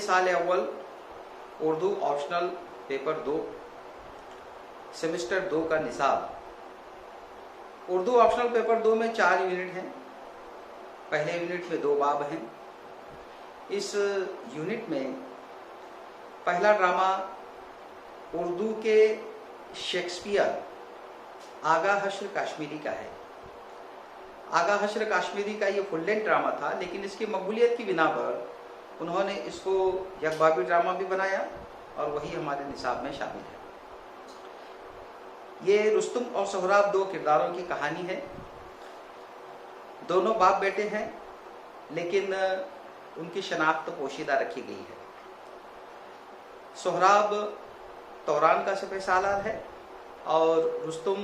साल अव्वल Urdu optional paper 2 semester 2 का निसाब। उर्दू ऑप्शनल पेपर 2 में 4 यूनिट हैं। पहले यूनिट में 2 बाब हैं। इस यूनिट में पहला ड्रामा उर्दू के शेक्सपियर आगा हश्र काश्मीरी का है। आगा हश्र काश्मीरी का ये फुल लेंथ ड्रामा था, लेकिन इसकी मकबूलियत की बिना पर उन्होंने इसको यकबाबी ड्रामा भी बनाया और वही हमारे निसाब में शामिल है। ये रुस्तुम और सोहराब 2 किरदारों की कहानी है। दोनों बाप बेटे हैं, लेकिन उनकी शनाख्त पोशीदा रखी गई है। सोहराब तौरान का सिपह सालार है और रुस्तुम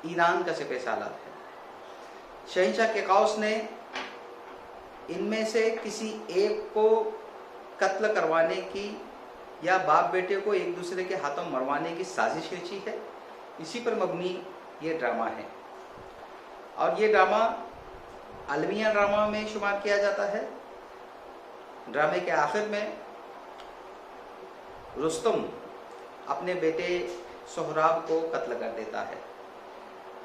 ईरान का सिपह सालार है। शहंशाह केकौस ने इनमें से किसी एक को कत्ल करवाने की या बाप बेटे को एक दूसरे के हाथों मरवाने की साजिश रची है। इसी पर मबनी ये ड्रामा है और ये ड्रामा अलमिया ड्रामा में शुमार किया जाता है। ड्रामे के आखिर में रुस्तुम अपने बेटे सोहराब को कत्ल कर देता है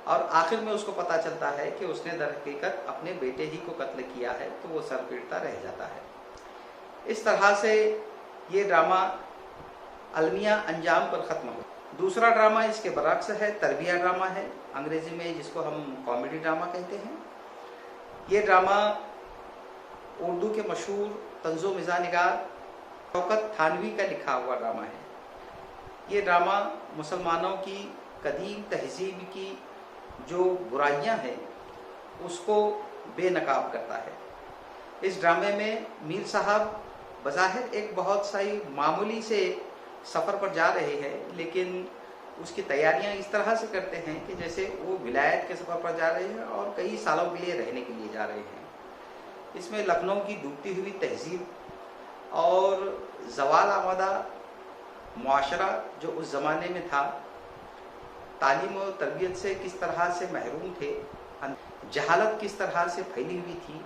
और आखिर में उसको पता चलता है कि उसने दर हकीकत अपने बेटे ही को कत्ल किया है, तो वो सर पीटता रह जाता है। इस तरह से ये ड्रामा अलमिया अंजाम पर ख़त्म हो। दूसरा ड्रामा इसके बरक्स है, तरबिया ड्रामा है, अंग्रेजी में जिसको हम कॉमेडी ड्रामा कहते हैं। ये ड्रामा उर्दू के मशहूर तंज़ो मिज़ानिगार शौकत थानवी का लिखा हुआ ड्रामा है। ये ड्रामा मुसलमानों की कदीम तहजीब की जो बुराइयां हैं उसको बेनकाब करता है। इस ड्रामे में मीर साहब बज़ाहिर एक बहुत सही मामूली से सफ़र पर जा रहे हैं, लेकिन उसकी तैयारियां इस तरह से करते हैं कि जैसे वो विलायत के सफ़र पर जा रहे हैं और कई सालों के लिए रहने के लिए जा रहे हैं। इसमें लखनऊ की डूबती हुई तहजीब और ज़वाल आमादा मुआशरा जो उस ज़माने में था, तालीम और तरबियत से किस तरह से महरूम थे, जहालत किस तरह से फैली हुई थी,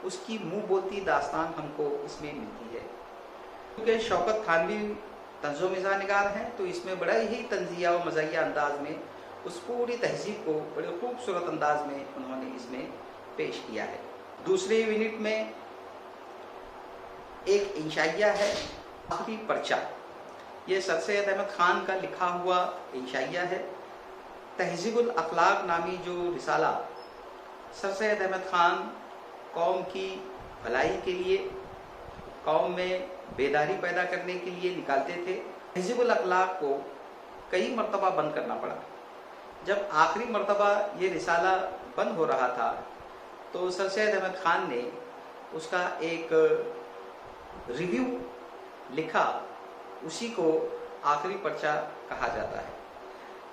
उसकी मुंह बोलती दास्तान हमको इसमें मिलती है। क्योंकि शौकत थानवी तंज़ो मिज़ानिगार हैं, तो इसमें बड़ा ही तंज़िया और मज़ाहिया अंदाज में उस पूरी तहजीब को बड़े खूबसूरत अंदाज में उन्होंने इसमें पेश किया है। दूसरे यूनिट में एक इंशाइया है, आखिरी पर्चा। ये सर सैयद अहमद खान का लिखा हुआ इंशाइया है। तहज़ीबुल अखलाक नामी जो रिसाला सर सैयद अहमद खान कौम की भलाई के लिए, कौम में बेदारी पैदा करने के लिए निकालते थे। तहज़ीबुल अखलाक को कई मरतबा बंद करना पड़ा। जब आखिरी मरतबा ये रिसाला बंद हो रहा था तो सर सैयद अहमद खान ने उसका एक रिव्यू लिखा, उसी को आखिरी पर्चा कहा जाता है।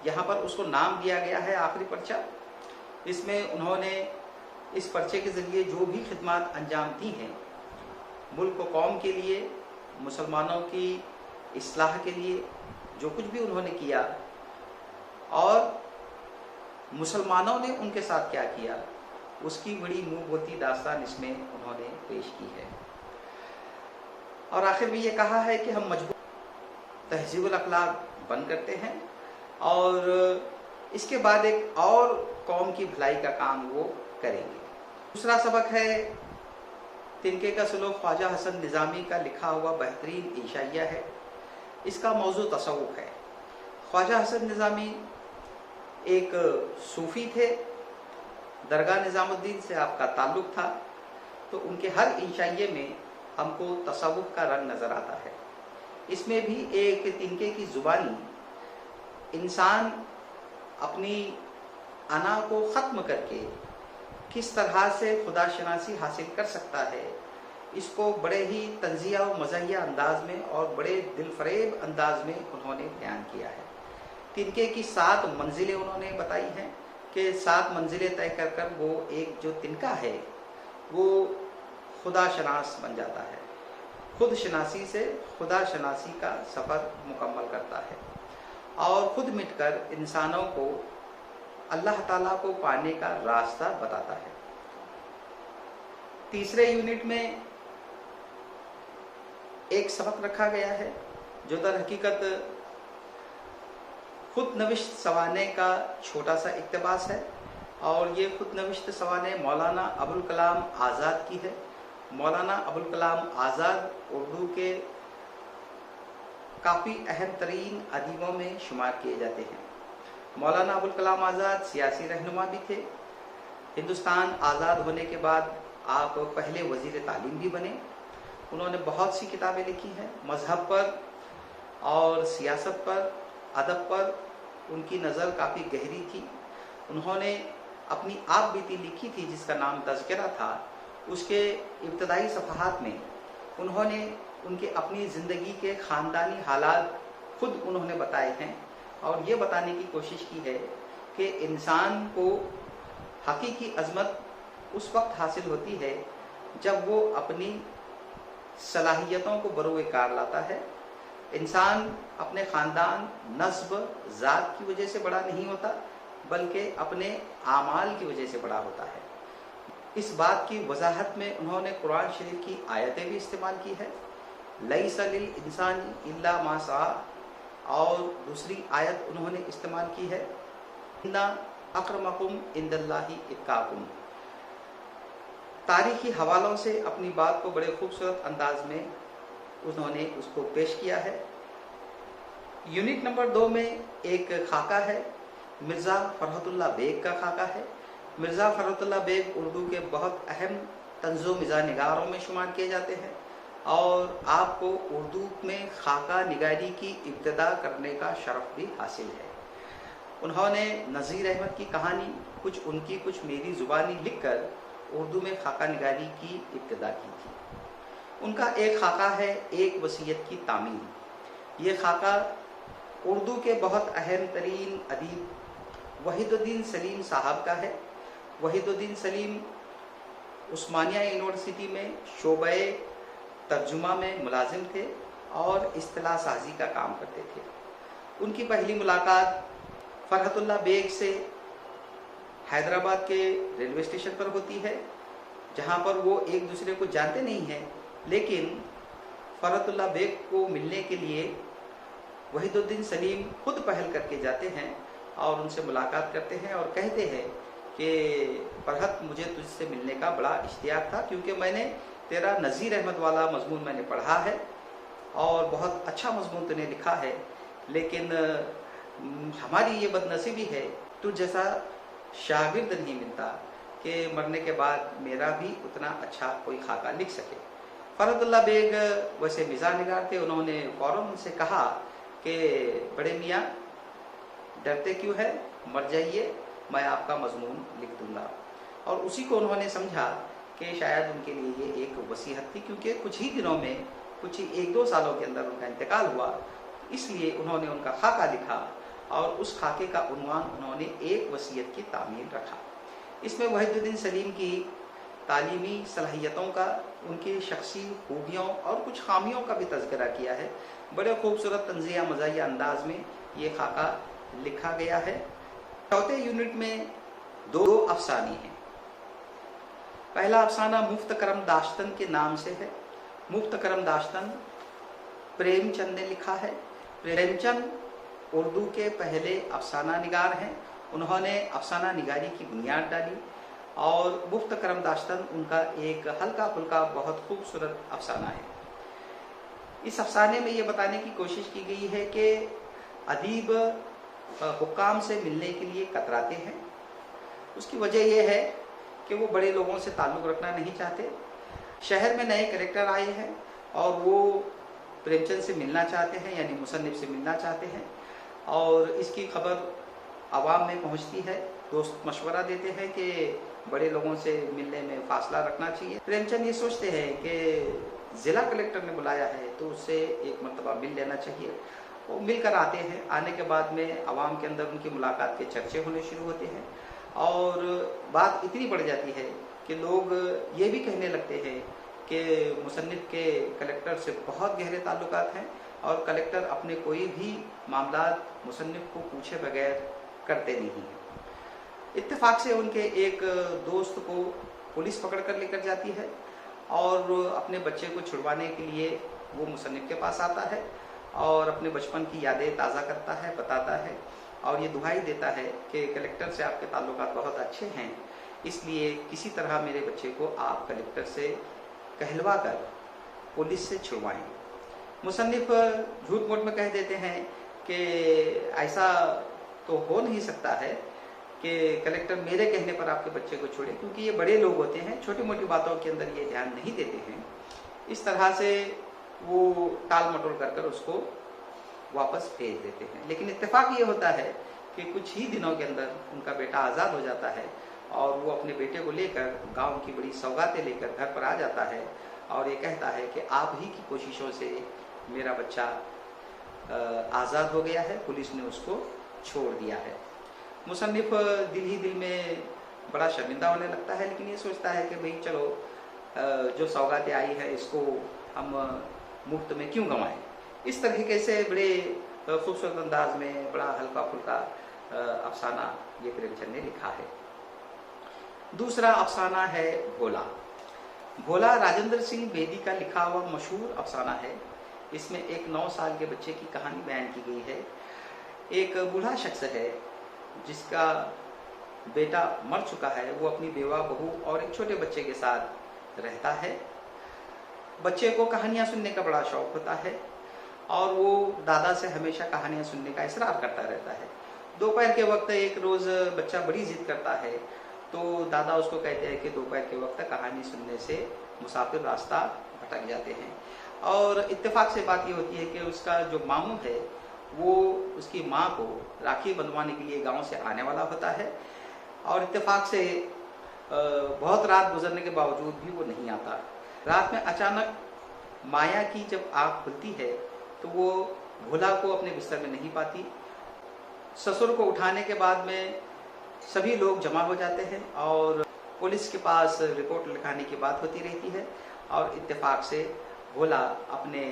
यहाँ पर उसको नाम दिया गया है आखिरी पर्चा। इसमें उन्होंने इस पर्चे के ज़रिए जो भी खिदमत अंजाम दी हैं, मुल्क व कौम के लिए, मुसलमानों की इस्लाह के लिए जो कुछ भी उन्होंने किया और मुसलमानों ने उनके साथ क्या किया, उसकी बड़ी मुँह बोलती दास्तान इसमें उन्होंने पेश की है। और आखिर में ये कहा है कि हम मजबूर तहज़ीबुल अखलाक बंद करते हैं और इसके बाद एक और कौम की भलाई का काम वो करेंगे। दूसरा सबक है तिनके का सुलूक ख्वाजा हसन निज़ामी का लिखा हुआ बेहतरीन इंशाइया है। इसका मौजू तसव्वुफ़ है। ख्वाजा हसन निज़ामी एक सूफ़ी थे, दरगाह निज़ामुद्दीन से आपका ताल्लुक़ था, तो उनके हर इंशाइये में हमको तसव्वुफ़ का रंग नज़र आता है। इसमें भी एक तिनके की ज़ुबानी इंसान अपनी अना को ख़त्म करके किस तरह से खुदा शनासी हासिल कर सकता है, इसको बड़े ही तंज़िया और मज़ाहिया अंदाज में और बड़े दिलफरेब अंदाज में उन्होंने बयान किया है। तिनके की 7 मंजिलें उन्होंने बताई हैं कि 7 मंजिलें तय कर कर वो एक जो तिनका है वो खुदा शनास बन जाता है, खुद शनासी से खुदा शनासी का सफ़र मुकम्मल करता है और खुद मिटकर इंसानों को अल्लाह ताला को पाने का रास्ता बताता है। तीसरे यूनिट में एक सबक रखा गया है जो दर हकीकत खुद नविश्त सवाने का छोटा सा इक्तबास है, और ये खुद नविश्त सवाने मौलाना अबुल कलाम आज़ाद की है। मौलाना अबुल कलाम आज़ाद उर्दू के काफ़ी अहम तरीन अदीबों में शुमार किए जाते हैं। मौलाना अबुल कलाम आज़ाद सियासी रहनुमा भी थे। हिंदुस्तान आज़ाद होने के बाद आप पहले वज़ीर तालीम भी बने। उन्होंने बहुत सी किताबें लिखी हैं, मज़हब पर और सियासत पर, अदब पर उनकी नज़र काफ़ी गहरी थी। उन्होंने अपनी आप बीती लिखी थी जिसका नाम तज़किरा था। उसके इब्तदाई सफ़हात में उन्होंने उनके अपनी ज़िंदगी के ख़ानदानी हालात खुद उन्होंने बताए हैं, और ये बताने की कोशिश की है कि इंसान को हकीकी अज़मत उस वक्त हासिल होती है जब वो अपनी सलाहियतों को बरोए कार लाता है। इंसान अपने ख़ानदान, नस्ब, ज़ात की वजह से बड़ा नहीं होता, बल्कि अपने आमाल की वजह से बड़ा होता है। इस बात की वजाहत में उन्होंने कुरान शरीफ की आयतें भी इस्तेमाल की है, लैसा लिल इंसानी इल्ला मा सआ, और दूसरी आयत उन्होंने इस्तेमाल की है, इन्ना अक्रमकुम इंदल्लाहि इत्काकुम। तारीखी हवालों से अपनी बात को बड़े खूबसूरत अंदाज में उन्होंने उसको पेश किया है। यूनिट नंबर 2 में एक खाका है, मिर्ज़ा फ़रहतुल्लाह बेग का खाका है। मिर्ज़ा फ़रहतुल्लाह बेग उर्दू के बहुत अहम तंज़ो मिज़ा निगारों में शुमार किए जाते हैं, और आपको उर्दू में खाका निगारी की इब्तिदा करने का शरफ भी हासिल है। उन्होंने नज़ीर अहमद की कहानी, कुछ उनकी कुछ मेरी ज़ुबानी लिखकर उर्दू में खाका निगारी की इब्तिदा की थी। उनका एक खाका है एक वसीयत की तामील। ये खाका उर्दू के बहुत अहम तरीन अदीब वहीदुद्दीन सलीम साहब का है। वहीदुद्दीन सलीम उस्मानिया यूनिवर्सिटी में शोबे तर्जुमा में मुलाजिम थे और इस्तिलाह साजी का काम करते थे। उनकी पहली मुलाकात फ़रहतुल्लाह बेग से हैदराबाद के रेलवे स्टेशन पर होती है, जहाँ पर वो एक दूसरे को जानते नहीं हैं, लेकिन फ़रहतुल्लाह बेग को मिलने के लिए वहीदुद्दीन सलीम खुद पहल करके जाते हैं और उनसे मुलाकात करते हैं और कहते हैं कि फ़रहत, मुझे तुझसे मिलने का बड़ा इश्तियाक था, क्योंकि मैंने तेरा नज़ीर अहमद वाला मज़मून मैंने पढ़ा है और बहुत अच्छा मज़मून तूने लिखा है, लेकिन हमारी ये बदनसीबी है तू जैसा शागिर्द नहीं मिलता कि मरने के बाद मेरा भी उतना अच्छा कोई खाका लिख सके। फ़रहतुल्लाह बेग वैसे मिज़ाज निगार थे। उन्होंने फ़ौरन उनसे कहा कि बड़े मियाँ, डरते क्यों है, मर जाइए, मैं आपका मज़मून लिख दूंगा। और उसी को उन्होंने समझा कि शायद उनके लिए ये एक वसीयत थी, क्योंकि कुछ ही दिनों में, कुछ ही 1-2 सालों के अंदर उनका इंतकाल हुआ, इसलिए उन्होंने उनका खाका लिखा और उस खाके का उन्वान उन्होंने एक वसीयत की तामील रखा। इसमें वहीदुद्दीन सलीम की तालीमी सलाहियतों का, उनकी शख्सी खूबियों और कुछ खामियों का भी तज़किरा किया है। बड़े खूबसूरत तंज़िया मज़ाहिया अंदाज में ये खाका लिखा गया है। चौथे यूनिट में 2 अफसाने हैं। पहला अफसाना मुफ्त करम दाश्तन के नाम से है। मुफ्त करम दाश्तन प्रेमचंद ने लिखा है। प्रेमचंद उर्दू के पहले अफसाना निगार हैं। उन्होंने अफसाना निगारी की बुनियाद डाली और मुफ्त करम दाश्तन उनका एक हल्का फुल्का बहुत खूबसूरत अफसाना है। इस अफसाने में ये बताने की कोशिश की गई है कि अदीब हुक्काम से मिलने के लिए कतराते हैं। उसकी वजह यह है कि वो बड़े लोगों से ताल्लुक़ रखना नहीं चाहते। शहर में नए करेक्टर आए हैं और वो प्रेमचंद से मिलना चाहते हैं, यानी मुसन्निफ से मिलना चाहते हैं, और इसकी खबर आवाम में पहुंचती है। दोस्त मशवरा देते हैं कि बड़े लोगों से मिलने में फासला रखना चाहिए। प्रेमचंद ये सोचते हैं कि ज़िला कलेक्टर ने बुलाया है तो उससे एक मरतबा मिल लेना चाहिए। वो मिलकर आते हैं। आने के बाद में आवाम के अंदर उनकी मुलाकात के चर्चे होने शुरू होते हैं और बात इतनी बढ़ जाती है कि लोग ये भी कहने लगते हैं कि मुसन्निफ के कलेक्टर से बहुत गहरे ताल्लुकात हैं और कलेक्टर अपने कोई भी मामलात मुसन्निफ को पूछे बगैर करते नहीं हैं। इत्तेफाक से उनके एक दोस्त को पुलिस पकड़ कर लेकर जाती है और अपने बच्चे को छुड़वाने के लिए वो मुसन्निफ के पास आता है और अपने बचपन की यादें ताज़ा करता है, बताता है और ये दुहाई देता है कि कलेक्टर से आपके ताल्लुकात बहुत अच्छे हैं, इसलिए किसी तरह मेरे बच्चे को आप कलेक्टर से कहलवा कर पुलिस से छुड़वाएं। मुसन्निफ झूठ मूठ में कह देते हैं कि ऐसा तो हो नहीं सकता है कि कलेक्टर मेरे कहने पर आपके बच्चे को छोड़े, क्योंकि ये बड़े लोग होते हैं, छोटी मोटी बातों के अंदर ये ध्यान नहीं देते हैं। इस तरह से वो टाल मटोल कर उसको वापस भेज देते हैं। लेकिन इत्तेफाक ये होता है कि कुछ ही दिनों के अंदर उनका बेटा आज़ाद हो जाता है और वो अपने बेटे को लेकर गांव की बड़ी सौगातें लेकर घर पर आ जाता है और ये कहता है कि आप ही की कोशिशों से मेरा बच्चा आज़ाद हो गया है, पुलिस ने उसको छोड़ दिया है। मुसन्निफ दिल ही दिल में बड़ा शर्मिंदा होने लगता है, लेकिन ये सोचता है कि भाई चलो जो सौगातें आई है इसको हम मुफ्त में क्यों गंवाएं। इस तरीके से बड़े खूबसूरत अंदाज में बड़ा हल्का फुल्का अफसाना ये प्रेमचंद ने लिखा है। दूसरा अफसाना है भोला। भोला राजेंद्र सिंह बेदी का लिखा हुआ मशहूर अफसाना है। इसमें एक 9 साल के बच्चे की कहानी बयान की गई है। एक बूढ़ा शख्स है जिसका बेटा मर चुका है, वो अपनी बेवा बहू और एक छोटे बच्चे के साथ रहता है। बच्चे को कहानियां सुनने का बड़ा शौक होता है और वो दादा से हमेशा कहानियां सुनने का इसरार करता रहता है। दोपहर के वक्त एक रोज बच्चा बड़ी जिद करता है तो दादा उसको कहते हैं कि दोपहर के वक्त कहानी सुनने से मुसाफिर रास्ता भटक जाते हैं। और इत्तेफाक से बात ये होती है कि उसका जो मामू है वो उसकी माँ को राखी बंधवाने के लिए गांव से आने वाला होता है और इत्तेफाक से बहुत रात गुजरने के बावजूद भी वो नहीं आता। रात में अचानक माया की जब आँख खुलती है तो वो भोला को अपने बिस्तर में नहीं पाती। ससुर को उठाने के बाद में सभी लोग जमा हो जाते हैं और पुलिस के पास रिपोर्ट लिखाने की बात होती रहती है और इत्तेफाक से भोला अपने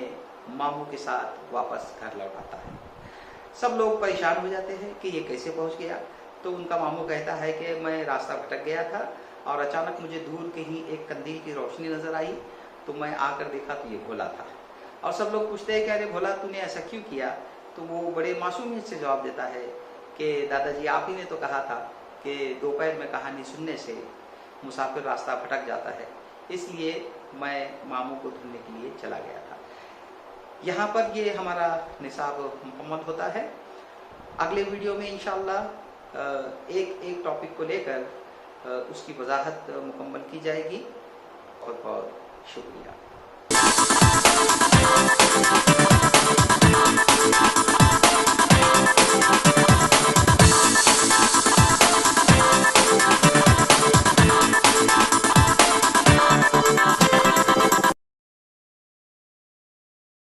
मामू के साथ वापस घर लौट आता है। सब लोग परेशान हो जाते हैं कि ये कैसे पहुंच गया। तो उनका मामू कहता है कि मैं रास्ता भटक गया था और अचानक मुझे दूर कहीं एक कंदील की रोशनी नजर आई तो मैं आकर देखा तो ये भोला था। और सब लोग पूछते हैं कि अरे भोला तूने ऐसा क्यों किया। तो वो बड़े मासूमियत से जवाब देता है कि दादाजी आप ही ने तो कहा था कि दोपहर में कहानी सुनने से मुसाफिर रास्ता भटक जाता है, इसलिए मैं मामू को ढूंढने के लिए चला गया था। यहाँ पर ये हमारा निसाब मुकम्मल होता है। अगले वीडियो में इंशाअल्लाह एक एक टॉपिक को लेकर उसकी वजाहत मुकम्मल की जाएगी। बहुत बहुत शुक्रिया।